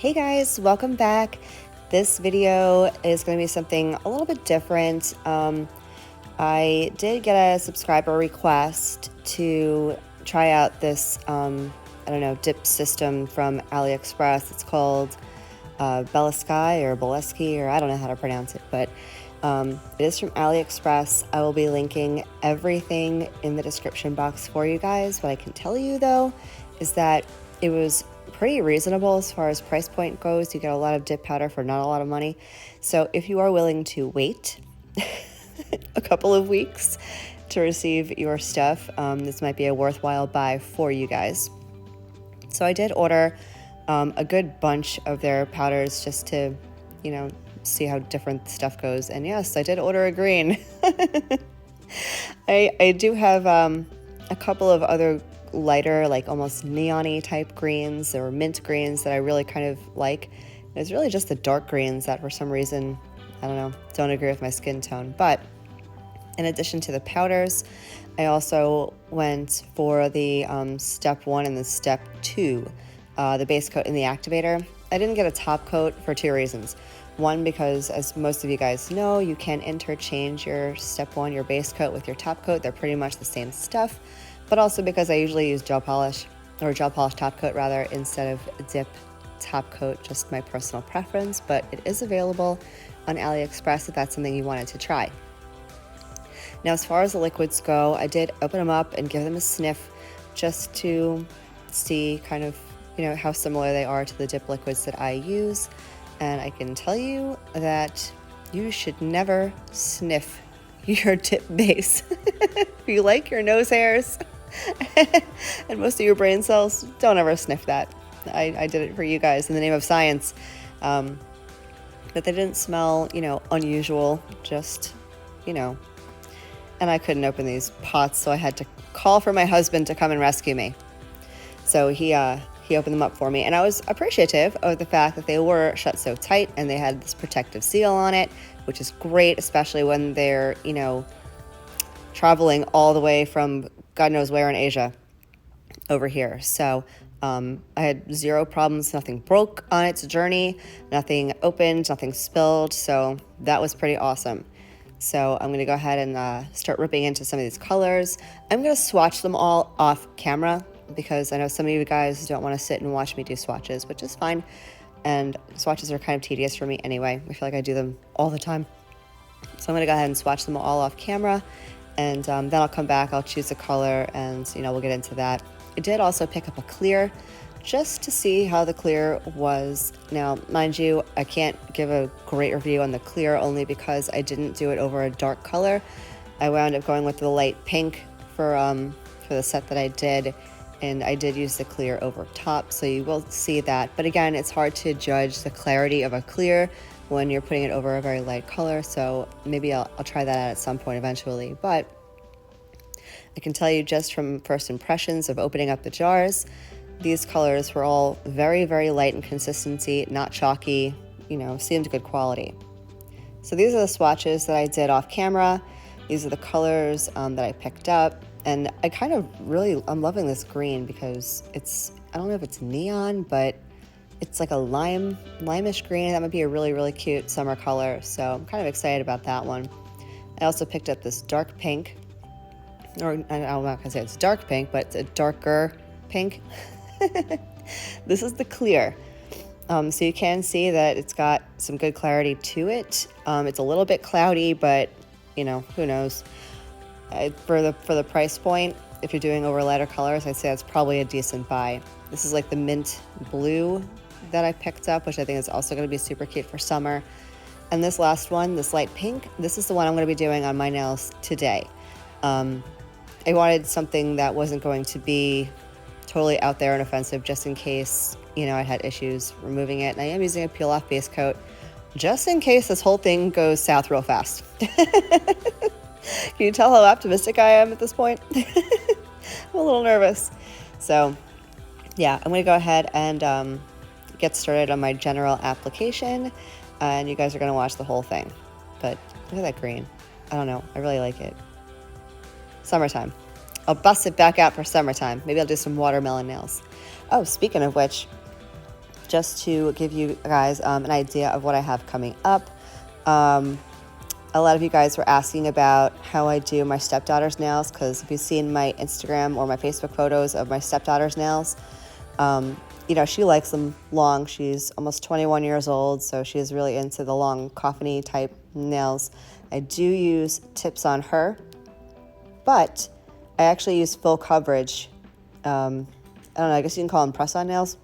Hey guys, welcome back. This video is going to be something a little bit different. I did get a subscriber request to try out this, dip system from Aliexpress. It's called Belesky, or I don't know how to pronounce it, but it is from Aliexpress. I will be linking everything in the description box for you guys. What I can tell you though is that it was pretty reasonable as far as price point goes. You get a lot of dip powder for not a lot of money. So if you are willing to wait a couple of weeks to receive your stuff, this might be a worthwhile buy for you guys. So I did order a good bunch of their powders just to, see how different stuff goes. And yes, I did order a green. I do have a couple of other lighter, like almost neon-y type greens or mint greens that I really kind of like. It's really just the dark greens that for some reason, I don't know, don't agree with my skin tone. But in addition to the powders, I also went for the step 1 and the step 2, the base coat and the activator. I didn't get a top coat for 2 reasons. One, because as most of you guys know, you can interchange your step 1, your base coat, with your top coat. They're pretty much the same stuff. But also because I usually use gel polish top coat rather, instead of dip top coat, just my personal preference. But it is available on AliExpress if that's something you wanted to try. Now, as far as the liquids go, I did open them up and give them a sniff just to see kind of, how similar they are to the dip liquids that I use. And I can tell you that you should never sniff your dip base. If you like your nose hairs and most of your brain cells, don't ever sniff that. I did it for you guys in the name of science. But they didn't smell, unusual, just, and I couldn't open these pots, so I had to call for my husband to come and rescue me. So he opened them up for me, and I was appreciative of the fact that they were shut so tight and they had this protective seal on it, which is great, especially when they're, traveling all the way from God knows where in Asia over here. So I had 0 problems. Nothing broke on its journey, nothing opened, nothing spilled. So that was pretty awesome. So I'm going to go ahead and start ripping into some of these colors. I'm going to swatch them all off camera because I know some of you guys don't want to sit and watch me do swatches, which is fine. And swatches are kind of tedious for me anyway. I feel like I do them all the time. So I'm going to go ahead and swatch them all off camera. And then I'll come back, I'll choose a color, and, we'll get into that. I did also pick up a clear just to see how the clear was. Now, mind you, I can't give a great review on the clear only because I didn't do it over a dark color. I wound up going with the light pink for the set that I did. And I did use the clear over top, so you will see that. But again, it's hard to judge the clarity of a clear when you're putting it over a very light color, so maybe I'll try that out at some point eventually. But I can tell you just from first impressions of opening up the jars, these colors were all very, very light in consistency, not chalky, seemed good quality. So these are the swatches that I did off camera. These are the colors that I picked up. And I kind of I'm loving this green because I don't know if it's neon, but it's like a lime-ish green. That might be a really, really cute summer color. So I'm kind of excited about that one. I also picked up this dark pink, or I'm not going to say it's dark pink, but it's a darker pink. This is the clear. So you can see that it's got some good clarity to it. It's a little bit cloudy, but, who knows. For the price point, if you're doing over lighter colors, I'd say that's probably a decent buy. This is like the mint blue that I picked up, which I think is also going to be super cute for summer. And this last one, this light pink, this is the one I'm going to be doing on my nails today. I wanted something that wasn't going to be totally out there and offensive, just in case, I had issues removing it. And I am using a peel-off base coat, just in case this whole thing goes south real fast. Can you tell how optimistic I am at this point? I'm a little nervous. So, yeah, I'm going to go ahead and get started on my general application, and you guys are going to watch the whole thing. But look at that green. I don't know. I really like it. Summertime. I'll bust it back out for summertime. Maybe I'll do some watermelon nails. Oh, speaking of which, just to give you guys an idea of what I have coming up. A lot of you guys were asking about how I do my stepdaughter's nails, because if you've seen my Instagram or my Facebook photos of my stepdaughter's nails, you know, she likes them long. She's almost 21 years old, so she's really into the long coffin-y type nails. I do use tips on her, but I actually use full coverage. I don't know, I guess you can call them press-on nails,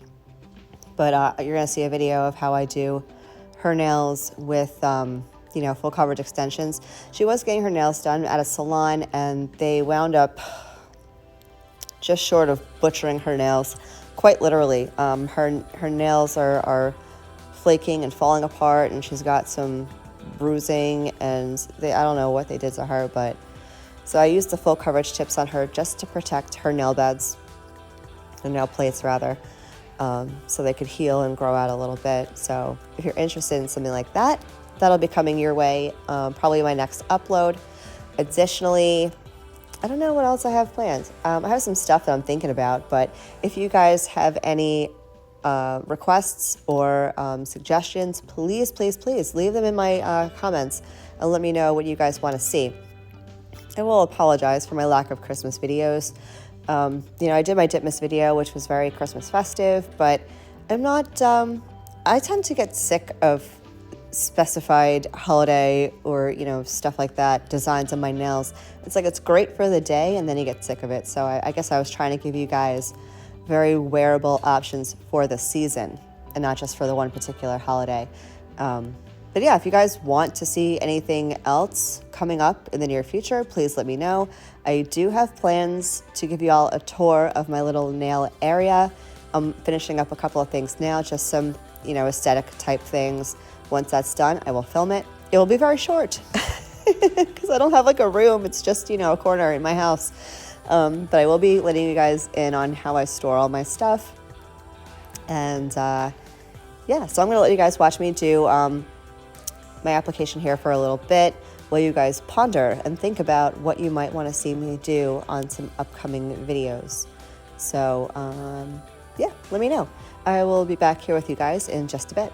but you're going to see a video of how I do her nails with you know, full coverage extensions. She was getting her nails done at a salon, and they wound up just short of butchering her nails, quite literally. Her nails are flaking and falling apart, and she's got some bruising, and I don't know what they did to her, but so I used the full coverage tips on her just to protect her nail beds, her nail plates rather, so they could heal and grow out a little bit. So if you're interested in something like that, that'll be coming your way, probably my next upload. Additionally, I don't know what else I have planned. I have some stuff that I'm thinking about, but if you guys have any requests or suggestions, please, please, please leave them in my comments and let me know what you guys want to see. I will apologize for my lack of Christmas videos. You know, I did my Dipmas video, which was very Christmas festive, but I'm not, I tend to get sick of specified holiday or, you know, stuff like that, designs on my nails. It's like, it's great for the day, and then you get sick of it. So I guess I was trying to give you guys very wearable options for the season and not just for the one particular holiday. But yeah, if you guys want to see anything else coming up in the near future, please let me know. I do have plans to give you all a tour of my little nail area. I'm finishing up a couple of things now, just some, you know, aesthetic type things. Once that's done, I will film it. It will be very short because I don't have like a room. It's just, you know, a corner in my house. But I will be letting you guys in on how I store all my stuff. And yeah, so I'm going to let you guys watch me do my application here for a little bit while you guys ponder and think about what you might want to see me do on some upcoming videos. So yeah, let me know. I will be back here with you guys in just a bit.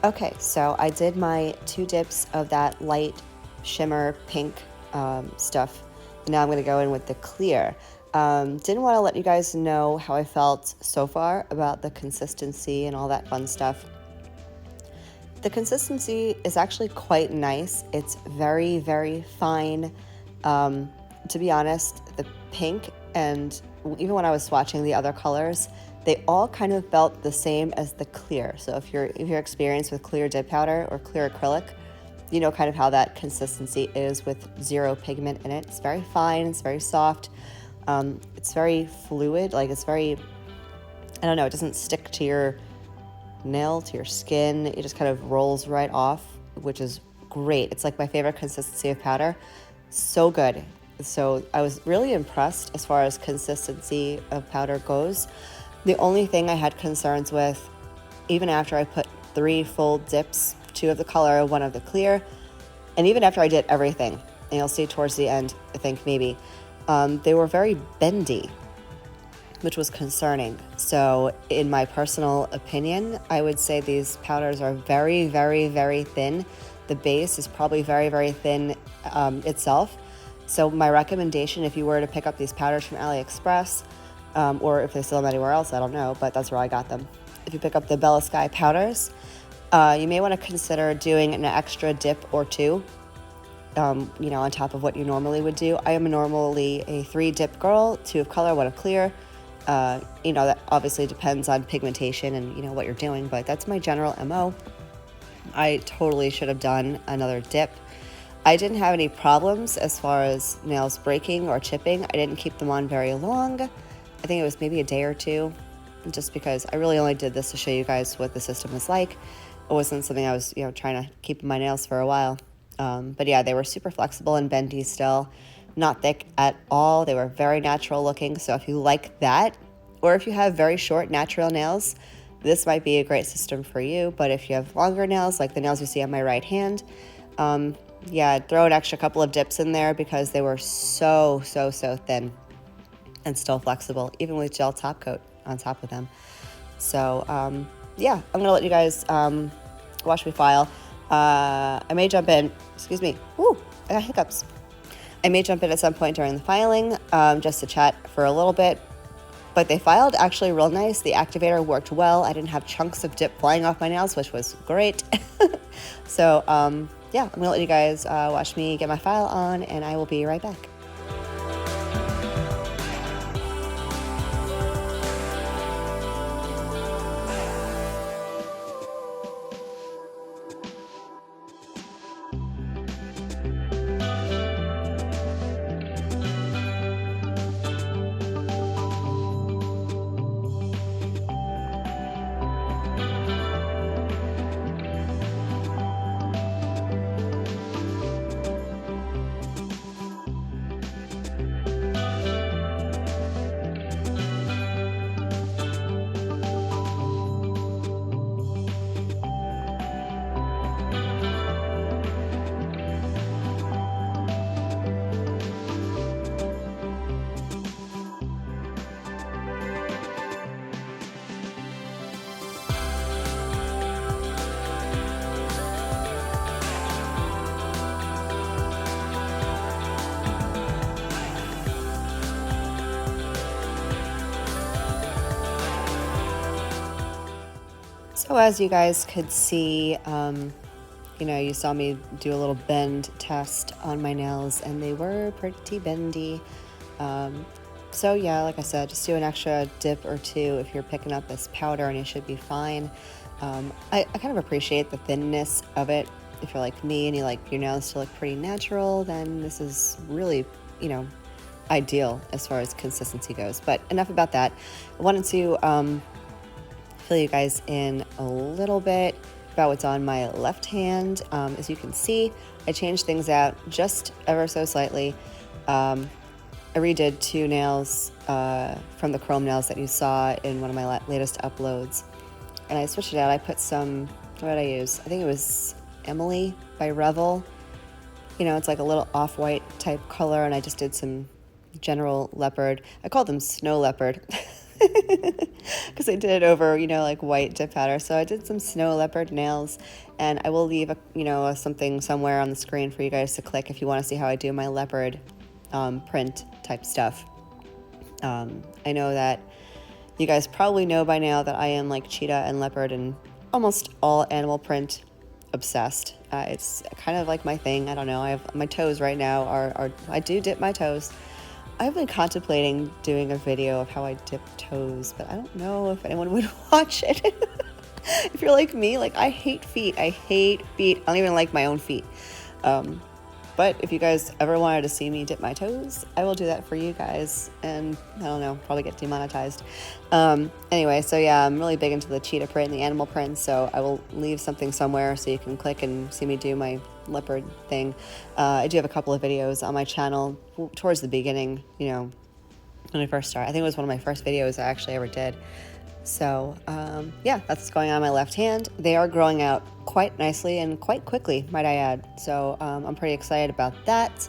Okay, so I did my 2 dips of that light shimmer pink stuff. Now I'm going to go in with the clear. Didn't want to let you guys know how I felt so far about the consistency and all that fun stuff. The consistency is actually quite nice. It's very, very fine. To be honest, the pink and even when I was swatching the other colors, they all kind of felt the same as the clear. So if you're experienced with clear dip powder or clear acrylic, you know kind of how that consistency is with zero pigment in it. It's very fine, it's very soft, it's very fluid, like it's very, I don't know, it doesn't stick to your nail, to your skin. It just kind of rolls right off, which is great. It's like my favorite consistency of powder. So good. So I was really impressed as far as consistency of powder goes. The only thing I had concerns with, even after I put 3 full dips, 2 of the color, 1 of the clear, and even after I did everything, and you'll see towards the end, I think maybe, they were very bendy, which was concerning. So in my personal opinion, I would say these powders are very, very, very thin. The base is probably very, very thin itself. So my recommendation, if you were to pick up these powders from Aliexpress, or if they sell them anywhere else, I don't know, but that's where I got them. If you pick up the Belesky powders, you may want to consider doing an extra dip or 2, on top of what you normally would do. I am normally a 3 dip girl, 2 of color, 1 of clear. That obviously depends on pigmentation and, what you're doing, but that's my general MO. I totally should have done another dip. I didn't have any problems as far as nails breaking or chipping. I didn't keep them on very long. I think it was maybe a day or 2, just because I really only did this to show you guys what the system is like. It wasn't something I was, trying to keep in my nails for a while. But yeah, they were super flexible and bendy still, not thick at all. They were very natural looking. So if you like that, or if you have very short natural nails, this might be a great system for you. But if you have longer nails, like the nails you see on my right hand, throw an extra couple of dips in there because they were so thin and still flexible, even with gel top coat on top of them. So I'm gonna let you guys watch me file. I may jump in, excuse me, I got hiccups. I may jump in at some point during the filing just to chat for a little bit, but they filed actually real nice. The activator worked well. I didn't have chunks of dip flying off my nails, which was great. So I'm gonna let you guys watch me get my file on, and I will be right back. So as you guys could see, you saw me do a little bend test on my nails, and they were pretty bendy. Like I said, just do an extra dip or 2 if you're picking up this powder, and it should be fine. I kind of appreciate the thinness of it. If you're like me and you like your nails to look pretty natural, then this is really, ideal as far as consistency goes. But enough about that. I wanted to fill you guys in a little bit about what's on my left hand. As you can see, I changed things out just ever so slightly. I redid 2 nails from the chrome nails that you saw in one of my latest uploads, and I switched it out. I put some, what did I use? I think it was Emily by Revel. It's like a little off-white type color, and I just did some general leopard. I call them snow leopard because I did it over, like white dip powder. So I did some snow leopard nails, and I will leave something somewhere on the screen for you guys to click if you want to see how I do my leopard print type stuff. I know that you guys probably know by now that I am like cheetah and leopard and almost all animal print obsessed. It's kind of like my thing. I don't know. I have my toes right now are I do dip my toes. I've been contemplating doing a video of how I dip toes, but I don't know if anyone would watch it. If you're like me, like I hate feet. I don't even like my own feet. But if you guys ever wanted to see me dip my toes, I will do that for you guys. And I don't know, probably get demonetized. Anyway, so yeah, I'm really big into the cheetah print and the animal print. So I will leave something somewhere so you can click and see me do my leopard thing. I do have a couple of videos on my channel towards the beginning, when I first started. I think it was one of my first videos I actually ever did. So yeah, that's what's going on my left hand. They are growing out quite nicely and quite quickly, might I add. So I'm pretty excited about that.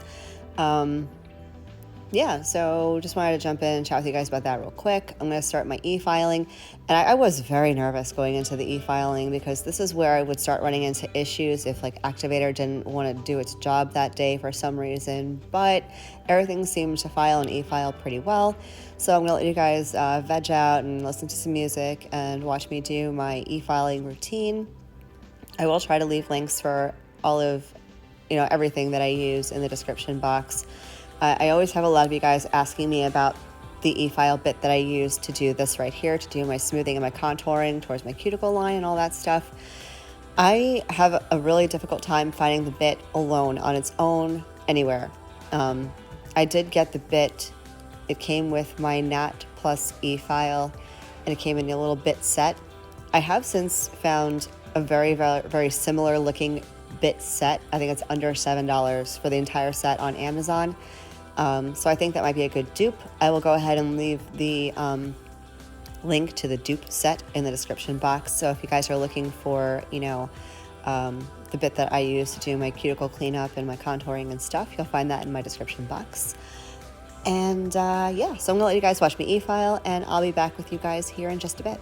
Yeah, so just wanted to jump in and chat with you guys about that real quick. I'm going to start my e-filing. And I was very nervous going into the e-filing because this is where I would start running into issues if like Activator didn't want to do its job that day for some reason. But everything seemed to file and e-file pretty well. So I'm going to let you guys veg out and listen to some music and watch me do my e-filing routine. I will try to leave links for all of, everything that I use in the description box. I always have a lot of you guys asking me about the e-file bit that I use to do this right here, to do my smoothing and my contouring towards my cuticle line and all that stuff. I have a really difficult time finding the bit alone on its own anywhere. I did get the bit. It came with my Nat Plus e-file, and it came in a little bit set. I have since found a very, very, very similar looking bit set. I think it's under $7 for the entire set on Amazon. So I think that might be a good dupe. I will go ahead and leave the link to the dupe set in the description box. So if you guys are looking for, the bit that I use to do my cuticle cleanup and my contouring and stuff, you'll find that in my description box. And yeah, so I'm gonna let you guys watch me e-file, and I'll be back with you guys here in just a bit.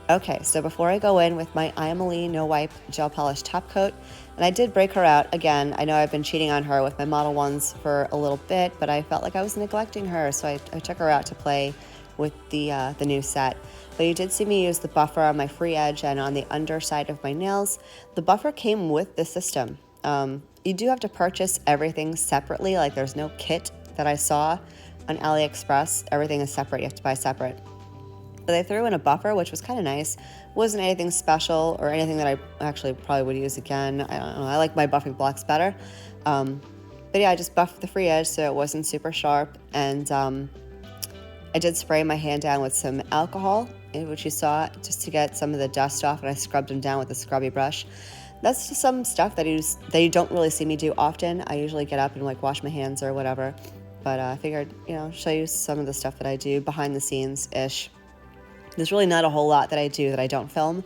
Okay, so before I go in with my iMovie No Wipe Gel Polish Top Coat, and I did break her out again. I know I've been cheating on her with my Model 1s for a little bit, but I felt like I was neglecting her, so I took her out to play with the new set. But you did see me use the buffer on my free edge and on the underside of my nails. The buffer came with the system. You do have to purchase everything separately, like there's no kit that I saw on Aliexpress. Everything is separate, you have to buy separate. But they threw in a buffer, which was kind of nice. Wasn't anything special or anything that I actually probably would use again. I don't know, I like my buffing blocks better. But yeah, I just buffed the free edge so it wasn't super sharp. And I did spray my hand down with some alcohol, which you saw, just to get some of the dust off, and I scrubbed them down with a scrubby brush. That's just some stuff that you don't really see me do often. I usually get up and like wash my hands or whatever. But I figured, show you some of the stuff that I do behind the scenes-ish. There's really not a whole lot that I do that I don't film,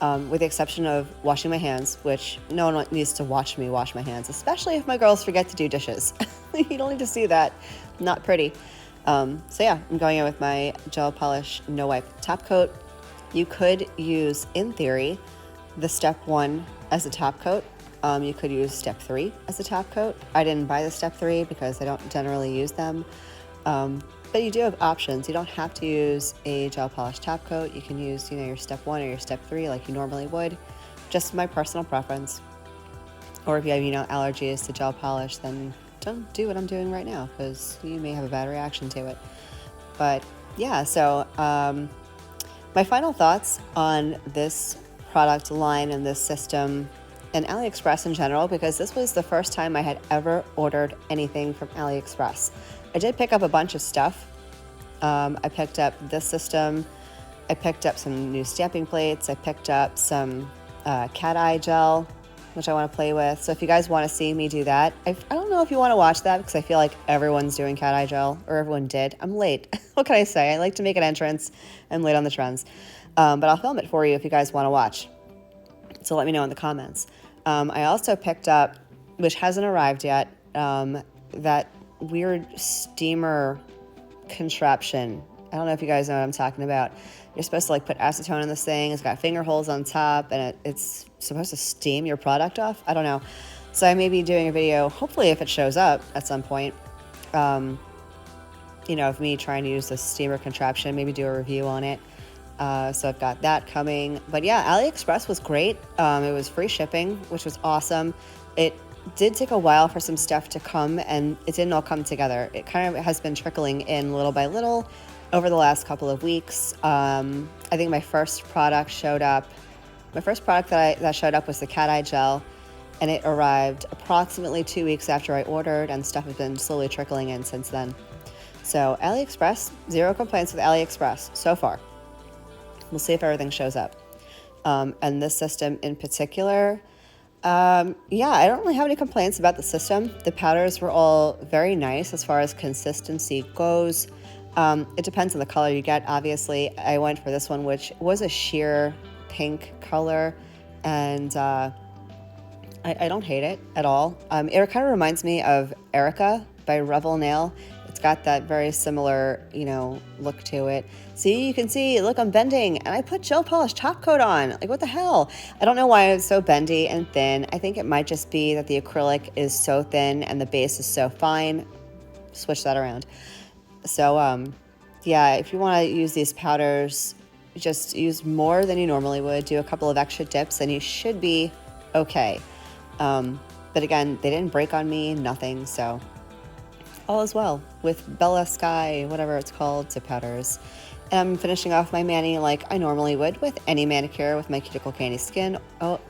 with the exception of washing my hands, which no one needs to watch me wash my hands, especially if my girls forget to do dishes. You don't need to see that. Not pretty. So yeah, I'm going in with my Gel Polish No Wipe Top Coat. You could use, in theory, the step 1 as a top coat. You could use step 3 as a top coat. I didn't buy the step 3 because I don't generally use them. But you do have options. You don't have to use a gel polish top coat. You can use, your step 1 or your step 3 like you normally would. Just my personal preference. Or if you have, allergies to gel polish, then don't do what I'm doing right now because you may have a bad reaction to it. But yeah, so my final thoughts on this product line and this system and AliExpress in general, because this was the first time I had ever ordered anything from AliExpress. I did pick up a bunch of stuff. I picked up this system. I picked up some new stamping plates. I picked up some cat eye gel, which I want to play with. So if you guys want to see me do that, I don't know if you want to watch that because I feel like everyone's doing cat eye gel, or everyone did. I'm late. What can I say? I like to make an entrance. I'm late on the trends. But I'll film it for you if you guys want to watch. So let me know in the comments. I also picked up, which hasn't arrived yet, that weird steamer contraption. I don't know if you guys know what I'm talking about. You're supposed to put acetone in this thing. It's got finger holes on top, and it's supposed to steam your product off. I don't know. So I may be doing a video, hopefully if it shows up at some point, of me trying to use this steamer contraption, maybe do a review on it. So I've got that coming. But yeah, AliExpress was great. It was free shipping, which was awesome. It did take a while for some stuff to come, and it didn't all come together. It kind of has been trickling in little by little over the last couple of weeks. I think my first product showed up. My first product that showed up was the cat eye gel, and it arrived approximately 2 weeks after I ordered, and stuff has been slowly trickling in since then. So AliExpress, 0 complaints with AliExpress so far. We'll see if everything shows up. And this system in particular, I don't really have any complaints about the system. The powders were all very nice as far as consistency goes. It depends on the color you get, obviously. I went for this one, which was a sheer pink color, and I don't hate it at all. It kind of reminds me of Erica by Revel Nail. It's got that very similar, look to it. See, you can see, look, I'm bending, and I put gel polish top coat on. Like, what the hell? I don't know why it's so bendy and thin. I think it might just be that the acrylic is so thin and the base is so fine. Switch that around. So, yeah, if you want to use these powders, just use more than you normally would. Do a couple of extra dips, and you should be okay. But again, they didn't break on me, nothing, so all is well with Belesky, whatever it's called, to powders. And I'm finishing off my mani like I normally would with any manicure with my Cuticle Candy skin oil.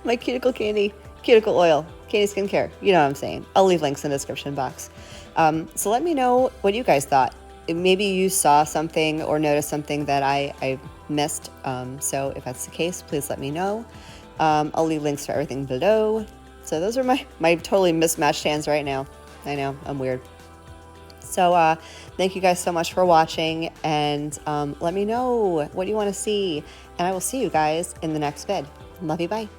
My Cuticle oil, Candy skincare. You know what I'm saying. I'll leave links in the description box. So let me know what you guys thought. Maybe you saw something or noticed something that I missed. So if that's the case, please let me know. I'll leave links for everything below. So those are my totally mismatched hands right now. I know, I'm weird. So thank you guys so much for watching, and let me know what you want to see, and I will see you guys in the next vid. Love you, bye.